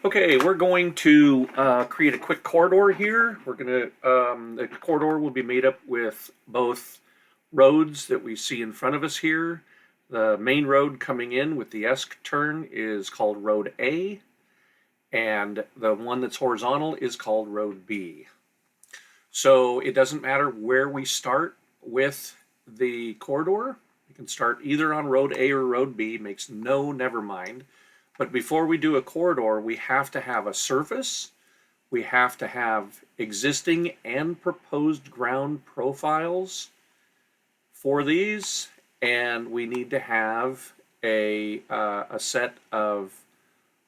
Okay, we're going to create a quick corridor here. The corridor will be made up with both roads that we see in front of us here. The main road coming in with the S turn is called Road A, and the one that's horizontal is called Road B. So it doesn't matter where we start with the corridor. We can start either on Road A or Road B, makes no never mind. But before we do a corridor, we have to have a surface, we have to have existing and proposed ground profiles for these, and we need to have a set of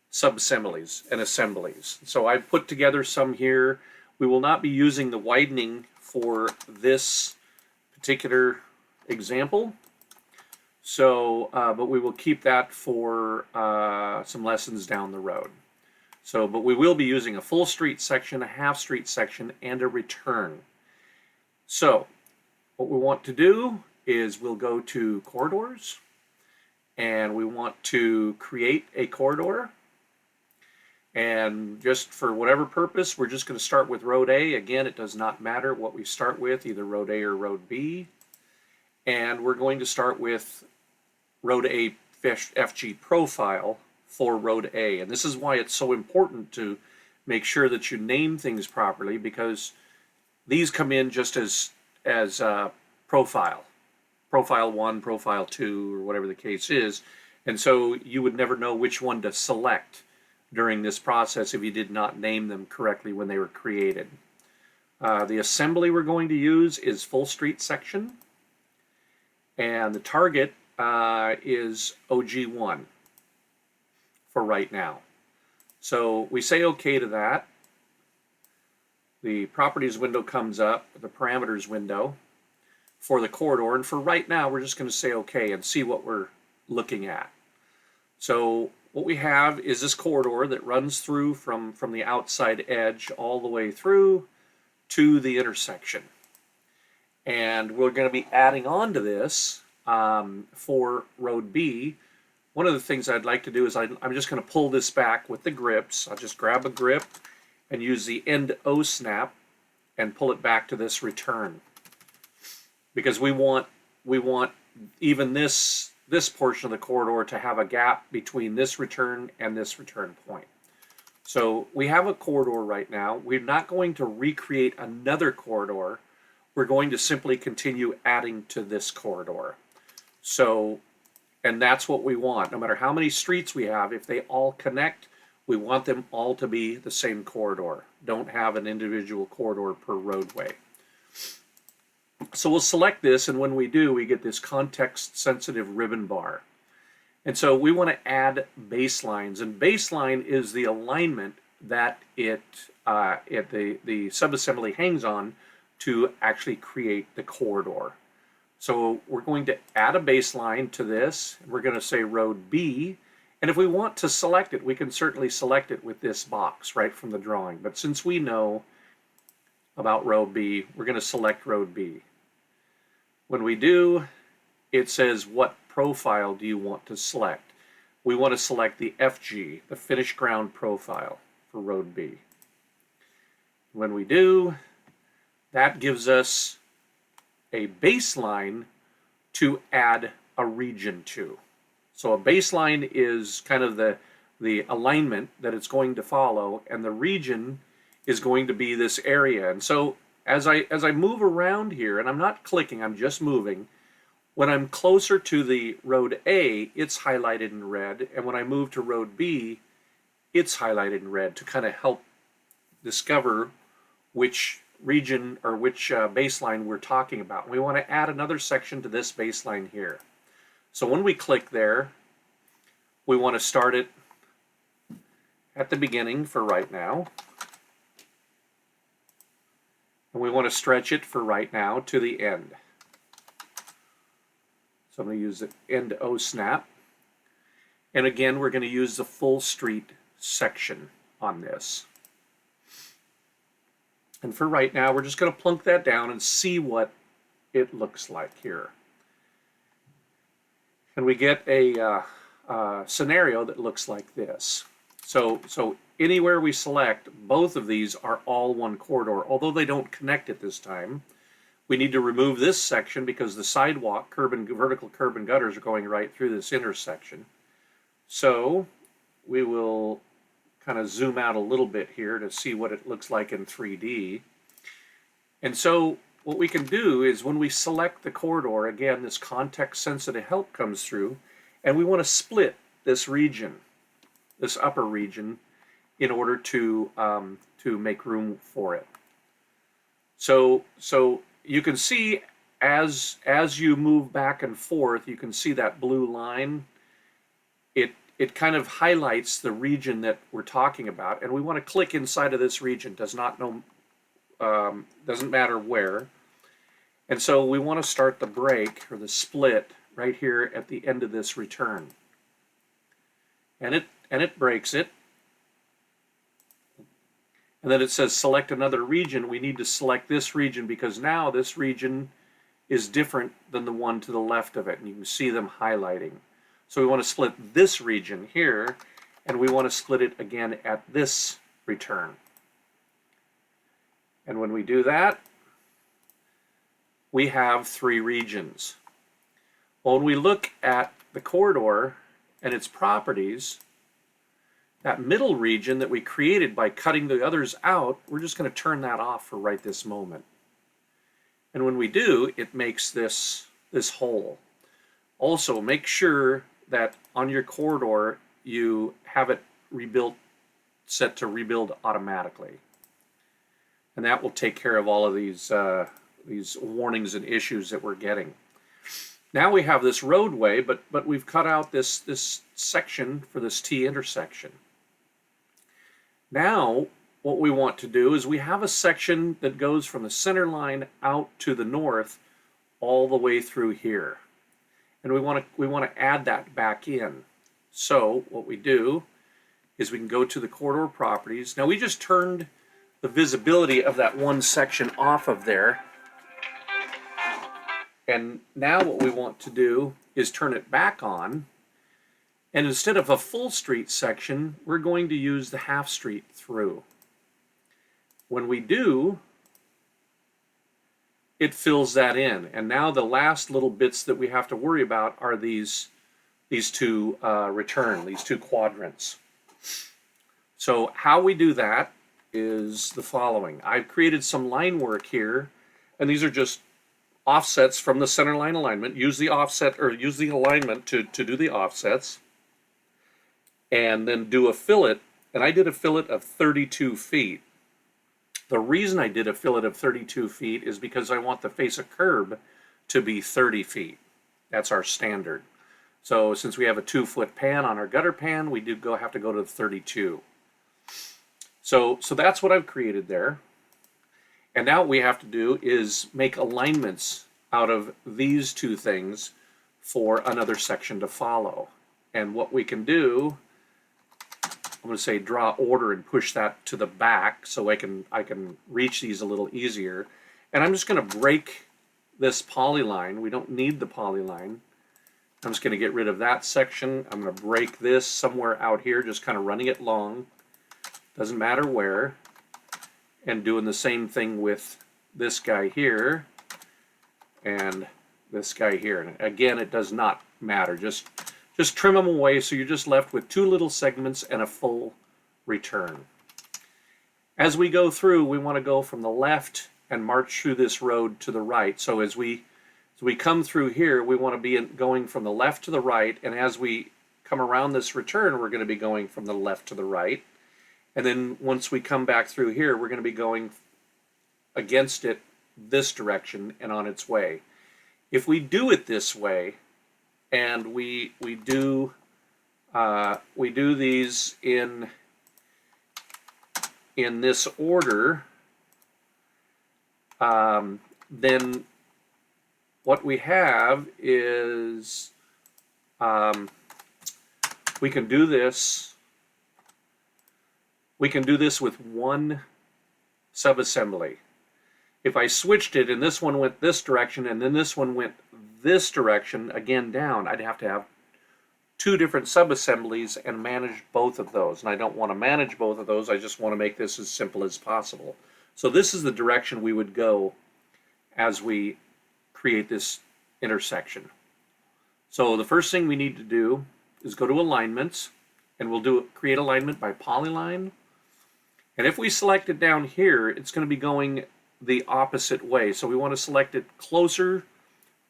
sub-assemblies and assemblies. So I've put together some here. We will not be using the widening for this particular example. So, but we will keep that for some lessons down the road. So, but we will be using a full street section, a half street section, and a return. So, what we want to do is we'll go to corridors, and we want to create a corridor. And just for whatever purpose, we're just going to start with Road A. Again, it does not matter what we start with, either Road A or Road B. And we're going to start with Road A FG profile for Road A. And this is why it's so important to make sure that you name things properly, because these come in just as profile 1, profile 2, or whatever the case is. And so you would never know which one to select during this process if you did not name them correctly when they were created. The assembly we're going to use is full street section, and the target is OG1 for right now. So we say OK to that. The properties window comes up, the parameters window for the corridor, and for right now we're just going to say OK and see what we're looking at. So what we have is this corridor that runs through from the outside edge all the way through to the intersection. And we're going to be adding on to this for Road B. One of the things I'd like to do is I'm just going to pull this back with the grips. I'll just grab a grip and use the end O snap and pull it back to this return, because we want even this portion of the corridor to have a gap between this return and this return point. So we have a corridor right now. We're not going to recreate another corridor. We're going to simply continue adding to this corridor. So, and that's what we want. No matter how many streets we have, if they all connect, we want them all to be the same corridor. Don't have an individual corridor per roadway. So we'll select this, and when we do, we get this context-sensitive ribbon bar. And so we want to add baselines, and baseline is the alignment that the subassembly hangs on to actually create the corridor. So we're going to add a baseline to this. We're going to say Road B, and if we want to select it, we can certainly select it with this box right from the drawing. But since we know about Road B, we're going to select Road B. When we do, it says what profile do you want to select. We want to select the FG, the finished ground profile for Road B. When we do, that gives us a baseline to add a region to. So a baseline is kind of the alignment that it's going to follow, and the region is going to be this area. And so as I move around here, and I'm not clicking, I'm just moving, when I'm closer to the Road A, it's highlighted in red, and when I move to Road B, it's highlighted in red to kind of help discover which region or which baseline we're talking about. We want to add another section to this baseline here. So when we click there, we want to start it at the beginning for right now. And we want to stretch it for right now to the end. So I'm going to use the end O snap. And again, we're going to use the full street section on this. And for right now, we're just going to plunk that down and see what it looks like here. And we get a scenario that looks like this. So anywhere we select, both of these are all one corridor, although they don't connect at this time. We need to remove this section because the sidewalk, vertical curb and gutters are going right through this intersection. So we will kind of zoom out a little bit here to see what it looks like in 3D. And so what we can do is when we select the corridor, again, this context sensitive help comes through, and we want to split this region, this upper region, in order to make room for it. So you can see as you move back and forth, you can see that blue line. It kind of highlights the region that we're talking about, and we want to click inside of this region. Doesn't matter where. And so we want to start the break or the split right here at the end of this return. And it breaks it. And then it says select another region. We need to select this region because now this region is different than the one to the left of it, and you can see them highlighting. So we want to split this region here, and we want to split it again at this return. And when we do that, we have 3 regions. Well, when we look at the corridor and its properties, that middle region that we created by cutting the others out, we're just going to turn that off for right this moment. And when we do, it makes this whole. Also, make sure that on your corridor you have it set to rebuild automatically. And that will take care of all of these warnings and issues that we're getting. Now we have this roadway, but we've cut out this section for this T intersection. Now what we want to do is we have a section that goes from the center line out to the north all the way through here. And we want to add that back in. So what we do is we can go to the corridor properties. Now we just turned the visibility of that one section off of there. And now what we want to do is turn it back on. And instead of a full street section, we're going to use the half street through. When we do, it fills that in. And now the last little bits that we have to worry about are these two these two quadrants. So how we do that is the following. I've created some line work here, and these are just offsets from the center line alignment. Use the offset or use the alignment to do the offsets, and then do a fillet. And I did a fillet of 32 feet. The reason I did a fillet of 32 feet is because I want the face of curb to be 30 feet. That's our standard. So since we have a 2-foot pan on our gutter pan, we do have to go to 32. So that's what I've created there. And now what we have to do is make alignments out of these two things for another section to follow. And what we can do, I'm going to say draw order and push that to the back so I can reach these a little easier. And I'm just going to break this polyline. We don't need the polyline. I'm just going to get rid of that section. I'm going to break this somewhere out here, just kind of running it long. Doesn't matter where. And doing the same thing with this guy here and this guy here. And again, it does not matter. Just trim them away so you're just left with 2 little segments and a full return. As we go through, we want to go from the left and march through this road to the right. So as we come through here, we want to be going from the left to the right, and as we come around this return, we're going to be going from the left to the right. And then once we come back through here, we're going to be going against it this direction and on its way. If we do it this way, and we do these in this order, then what we have is we can do this. We can do this with one subassembly. If I switched it and this one went this direction and then this one went this direction, again down, I'd have to have two different subassemblies and manage both of those. And I don't want to manage both of those. I just want to make this as simple as possible. So this is the direction we would go as we create this intersection. So the first thing we need to do is go to alignments, and we'll create alignment by polyline. And if we select it down here, it's going to be going the opposite way. So we want to select it closer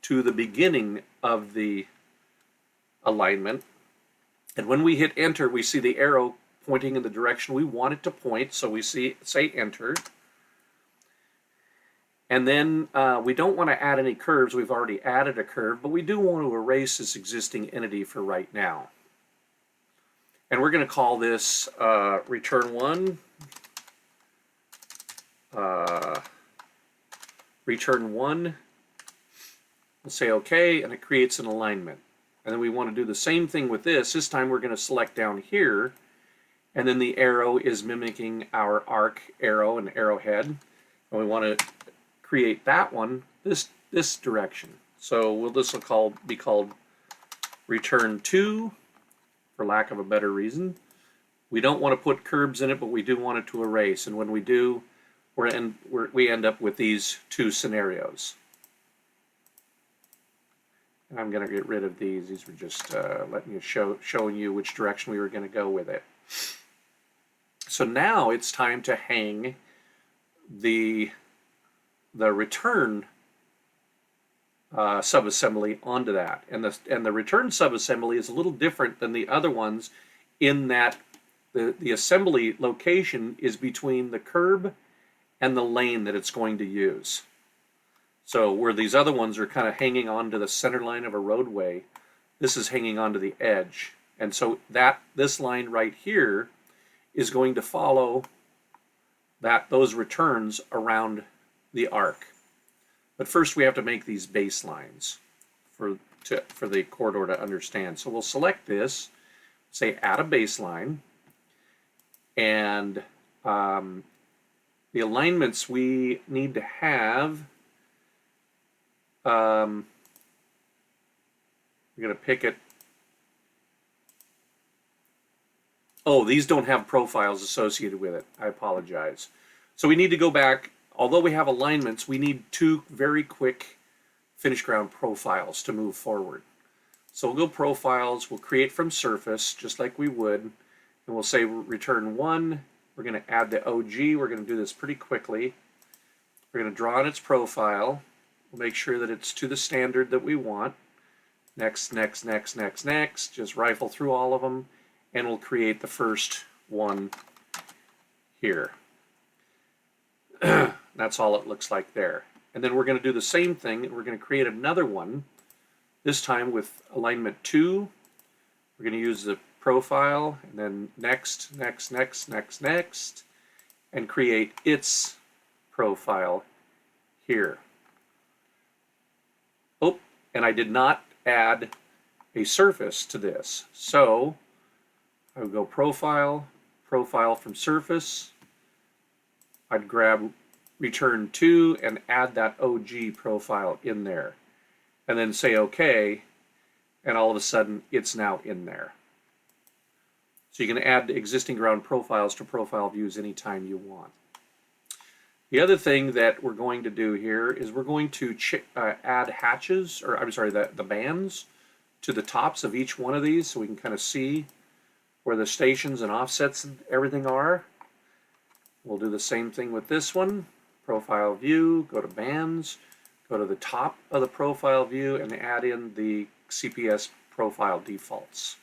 to the beginning of the alignment. And when we hit enter, we see the arrow pointing in the direction we want it to point. So we say enter. And then we don't want to add any curves. We've already added a curve, but we do want to erase this existing entity for right now. And we're going to call this return one. Return one. We'll say OK, and it creates an alignment. And then we want to do the same thing with this. This time we're going to select down here, and then the arrow is mimicking our arc arrow and arrowhead. And we want to create that one this direction. So this will be called return 2, for lack of a better reason. We don't want to put curves in it, but we do want it to erase. And when we do, we end up with these two scenarios. And I'm going to get rid of these. These were just letting you showing you which direction we were going to go with it. So now it's time to hang the return subassembly onto that. And the return subassembly is a little different than the other ones in that the assembly location is between the curb and the lane that it's going to use. So where these other ones are kind of hanging on to the center line of a roadway, this is hanging onto the edge. And so this line right here is going to follow those returns around the arc. But first we have to make these baselines for the corridor to understand. So we'll select this, say add a baseline, and the alignments we need to have, we're going to pick it. Oh, these don't have profiles associated with it. I apologize. So we need to go back. Although we have alignments, we need two very quick finish ground profiles to move forward. So we'll go profiles, we'll create from surface, just like we would, and we'll say return 1. We're going to add the OG. We're going to do this pretty quickly. We're going to draw on its profile. We'll make sure that it's to the standard that we want. Next, next, next, next, next. Just rifle through all of them, and we'll create the first one here. That's all it looks like there. And then we're going to do the same thing, and we're going to create another one, this time with alignment 2. We're going to use the profile, and then next, next, next, next, next, and create its profile here. Oh, and I did not add a surface to this. So I would go profile, profile from surface. I'd grab return 2 and add that OG profile in there. And then say OK, and all of a sudden it's now in there. So you can add existing ground profiles to profile views anytime you want. The other thing that we're going to do here is we're going to add hatches, or I'm sorry, the bands to the tops of each one of these so we can kind of see where the stations and offsets and everything are. We'll do the same thing with this one. Profile view, go to bands, go to the top of the profile view and add in the CPS profile defaults.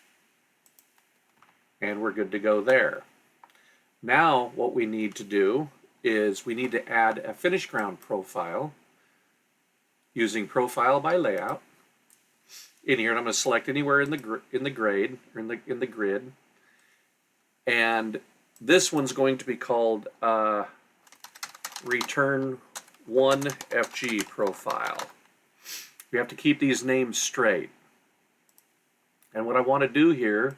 And we're good to go there. Now what we need to do is we need to add a finish ground profile using profile by layout in here, and I'm going to select anywhere in the grade or in the grid, and this one's going to be called return 1 FG profile. We have to keep these names straight. And what I want to do here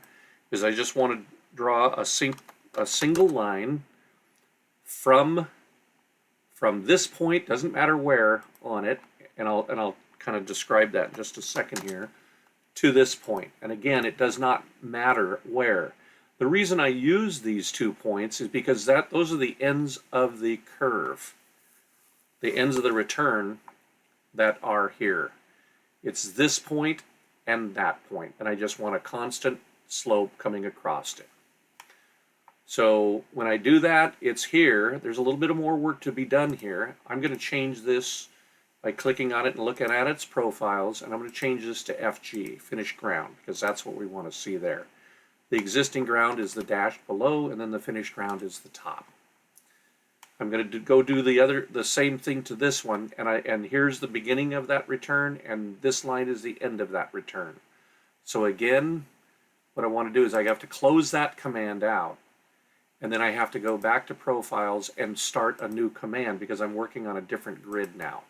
is I just want to draw a single line from this point, doesn't matter where on it, and I'll kind of describe that in just a second here, to this point. And again, it does not matter where. The reason I use these 2 points is because those are the ends of the curve, the ends of the return that are here. It's this point and that point, and I just want a constant slope coming across it. So when I do that, it's here. There's a little bit of more work to be done here. I'm going to change this by clicking on it and looking at its profiles, and I'm going to change this to FG, finished ground, because that's what we want to see there. The existing ground is the dashed below, and then the finished ground is the top. I'm going to go do the same thing to this one, and here's the beginning of that return, and this line is the end of that return. So again, what I want to do is I have to close that command out, and then I have to go back to profiles and start a new command because I'm working on a different grid now.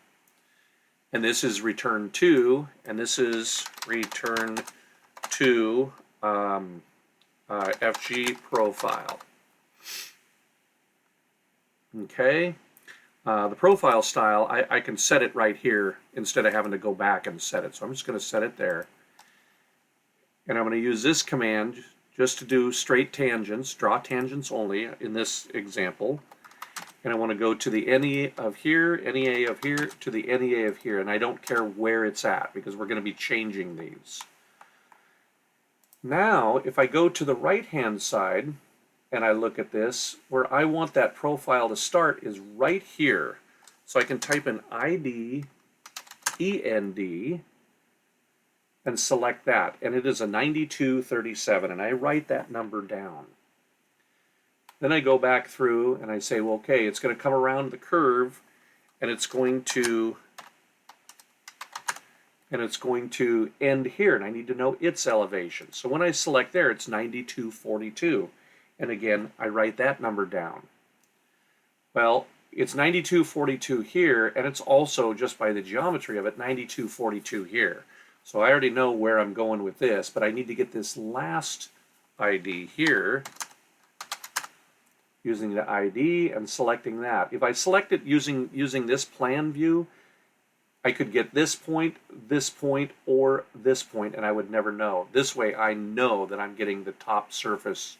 And this is return to, and this is return to FG profile. Okay, the profile style, I can set it right here instead of having to go back and set it. So I'm just going to set it there. And I'm going to use this command just to do straight tangents, draw tangents only in this example. And I want to go to the NE of here, NEA of here, to the NEA of here. And I don't care where it's at because we're going to be changing these. Now, if I go to the right-hand side and I look at this, where I want that profile to start is right here. So I can type in ID, END, and select that. And it is a 9237, and I write that number down. Then I go back through and I say, well, okay, it's going to come around the curve, and it's going to end here, and I need to know its elevation. So when I select there, it's 9242. And again, I write that number down. Well, it's 9242 here, and it's also, just by the geometry of it, 9242 here. So I already know where I'm going with this, but I need to get this last ID here, using the ID and selecting that. If I select it using this plan view, I could get this point, or this point, and I would never know. This way I know that I'm getting the top surface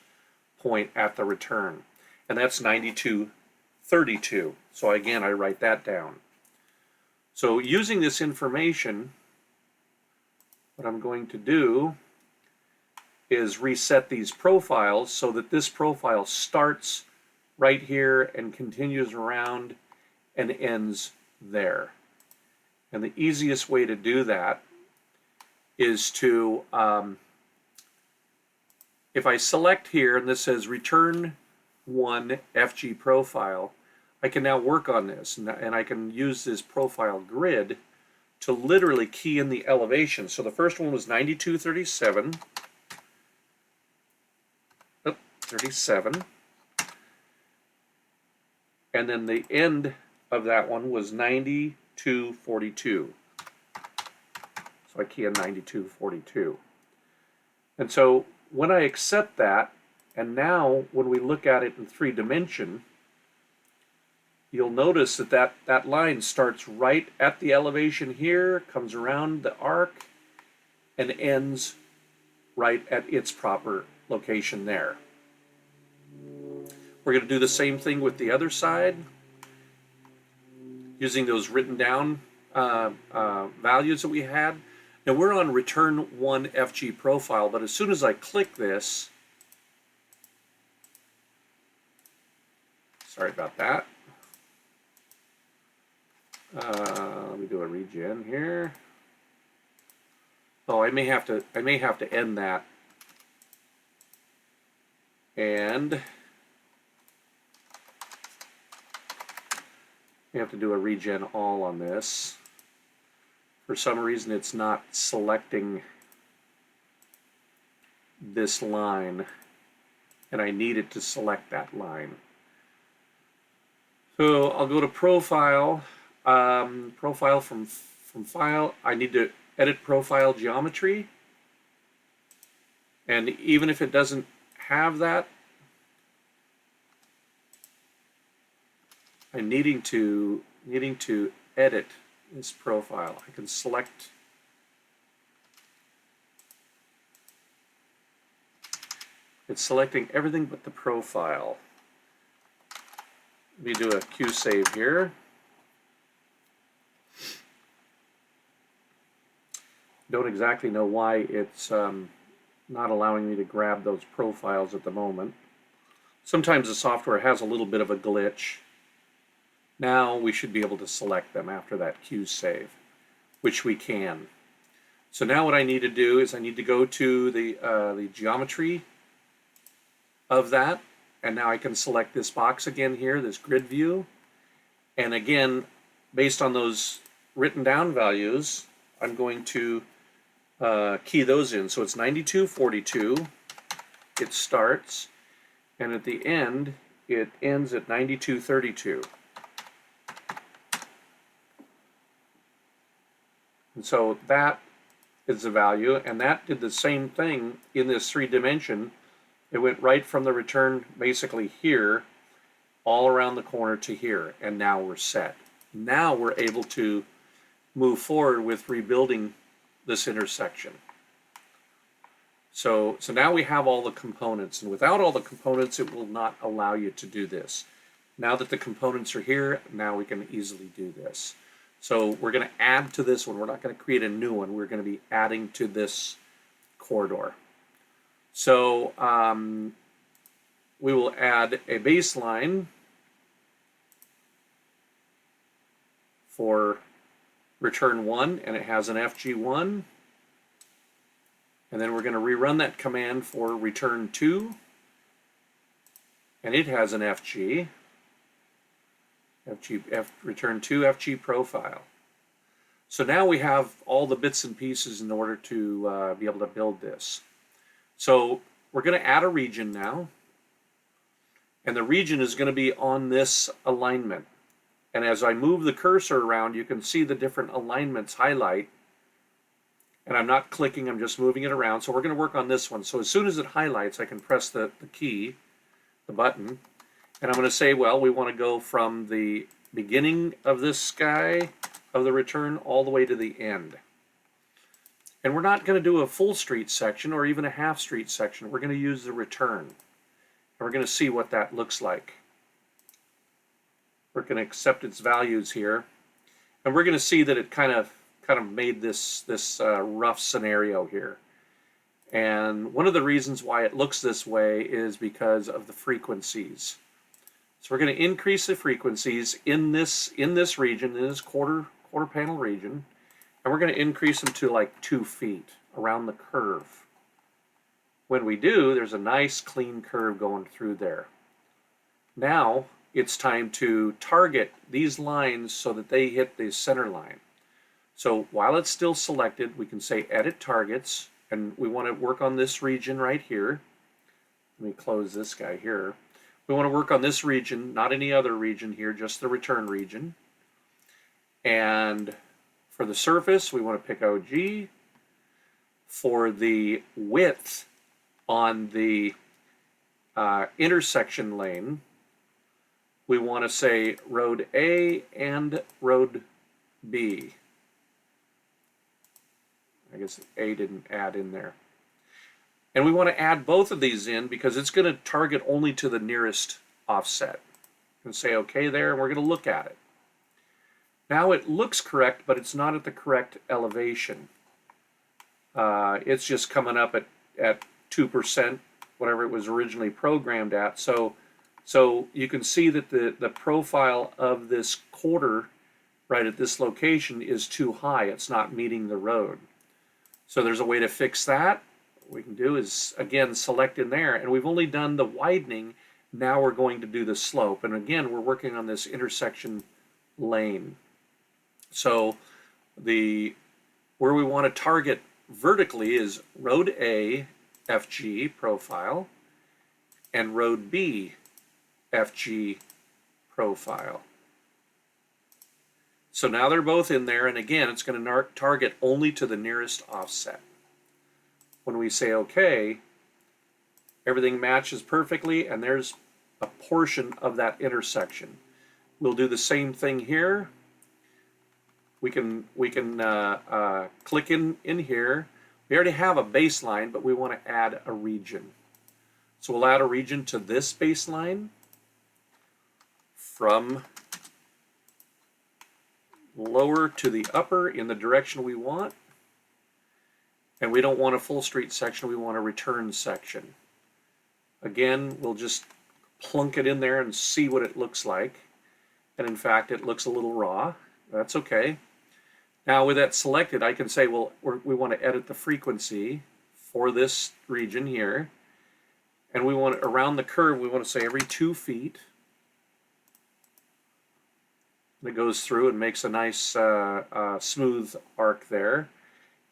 point at the return. And that's 9232. So again, I write that down. So using this information, what I'm going to do is reset these profiles so that this profile starts right here and continues around and ends there. And the easiest way to do that is to, if I select here and this says return 1 FG profile, I can now work on this, and I can use this profile grid to literally key in the elevation. So the first one was 9237. 37. And then the end of that one was 9242. So I key in 9242. And so when I accept that, and now when we look at it in 3-dimension, you'll notice that that line starts right at the elevation here, comes around the arc, and ends right at its proper location there. We're going to do the same thing with the other side, using those written down values that we had. Now we're on return 1 FG profile, but as soon as I click this, sorry about that. Let me do a regen here. Oh, I may have to end that. And we have to do a regen all on this. For some reason, it's not selecting this line, and I need it to select that line. So I'll go to profile, profile from file. I need to edit profile geometry, and even if it doesn't have that, I'm needing to edit this profile. I can select It's selecting everything but the profile. Let me do a Q save here. Don't exactly know why it's not allowing me to grab those profiles at the moment. Sometimes the software has a little bit of a glitch. Now we should be able to select them after that Q save, which we can. So now what I need to do is I need to go to the geometry of that, and now I can select this box again here, this grid view, and again, based on those written down values, I'm going to key those in. So it's 9242, it starts, and at the end, it ends at 9232. And so that is the value, and that did the same thing in this 3-dimension. It went right from the return basically here all around the corner to here, and now we're set. Now we're able to move forward with rebuilding this intersection. So now we have all the components, and without all the components it will not allow you to do this. Now that the components are here, now we can easily do this. So we're going to add to this one. We're not going to create a new one. We're going to be adding to this corridor. So we will add a baseline for return 1, and it has an FG1. And then we're going to rerun that command for return 2, and it has an return 2 FG profile. So now we have all the bits and pieces in order to be able to build this. So we're going to add a region now, and the region is going to be on this alignment. And as I move the cursor around, you can see the different alignments highlight. And I'm not clicking, I'm just moving it around. So we're going to work on this one. So as soon as it highlights, I can press the key, the button, and I'm going to say, well, we want to go from the beginning of this guy, of the return, all the way to the end. And we're not going to do a full street section or even a half street section. We're going to use the return. And we're going to see what that looks like. We're going to accept its values here. And we're going to see that it kind of made this rough scenario here. And one of the reasons why it looks this way is because of the frequencies. So we're going to increase the frequencies in this region, in this quarter panel region, and we're going to increase them to like 2 feet around the curve. When we do, there's a nice clean curve going through there. Now it's time to target these lines so that they hit the center line. So while it's still selected, we can say edit targets, and we want to work on this region right here. Let me close this guy here. We want to work on this region, not any other region here, just the return region. And for the surface, we want to pick OG. For the width on the intersection lane, we want to say road A and road B. I guess A didn't add in there. And we want to add both of these in because it's going to target only to the nearest offset. And say OK there, and we're going to look at it. Now it looks correct, but it's not at the correct elevation. It's just coming up at 2%, whatever it was originally programmed at. So you can see that the profile of this quarter right at this location is too high. It's not meeting the road. So there's a way to fix that. What we can do is, again, select in there, and we've only done the widening. Now we're going to do the slope. And again, we're working on this intersection lane. So where we want to target vertically is road A FG profile and road B FG profile. So now they're both in there, and again, it's going to target only to the nearest offset. When we say OK, everything matches perfectly, and there's a portion of that intersection. We'll do the same thing here. We can click in here. We already have a baseline, but we want to add a region. So we'll add a region to this baseline from lower to the upper in the direction we want. And we don't want a full street section, we want a return section. Again, we'll just plunk it in there and see what it looks like. And in fact, it looks a little raw. That's okay. Now with that selected, I can say, well, we want to edit the frequency for this region here. And we want, around the curve, we want to say every 2 feet. And it goes through and makes a nice smooth arc there.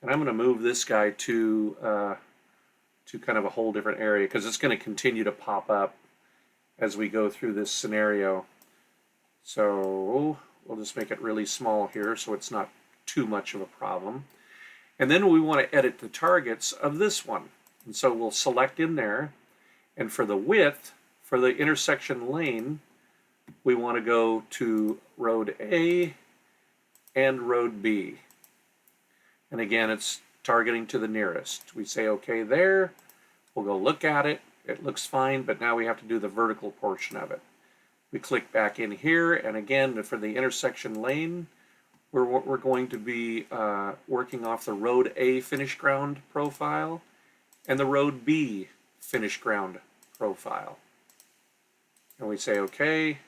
And I'm going to move this guy to kind of a whole different area because it's going to continue to pop up as we go through this scenario. So we'll just make it really small here so it's not too much of a problem. And then we want to edit the targets of this one. And so we'll select in there. And for the width, for the intersection lane, we want to go to road A and road B. And again, it's targeting to the nearest. We say okay there. We'll go look at it. It looks fine, but now we have to do the vertical portion of it. We click back in here, and again, for the intersection lane, we're going to be working off the road A finish ground profile and the road B finish ground profile. And we say okay,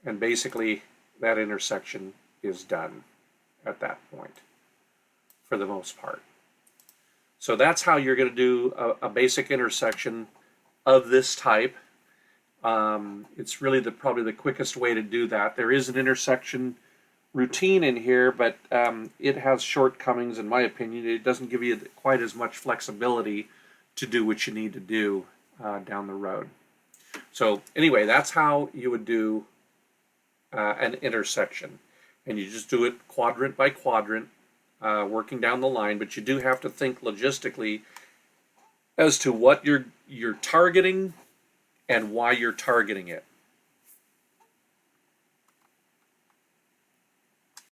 and basically that intersection is done at that point for the most part. So that's how you're going to do a basic intersection of this type. It's really probably the quickest way to do that. There is an intersection routine in here, but it has shortcomings in my opinion. It doesn't give you quite as much flexibility to do what you need to do down the road. So anyway, that's how you would do an intersection. And you just do it quadrant by quadrant, working down the line, but you do have to think logistically as to what you're targeting and why you're targeting it.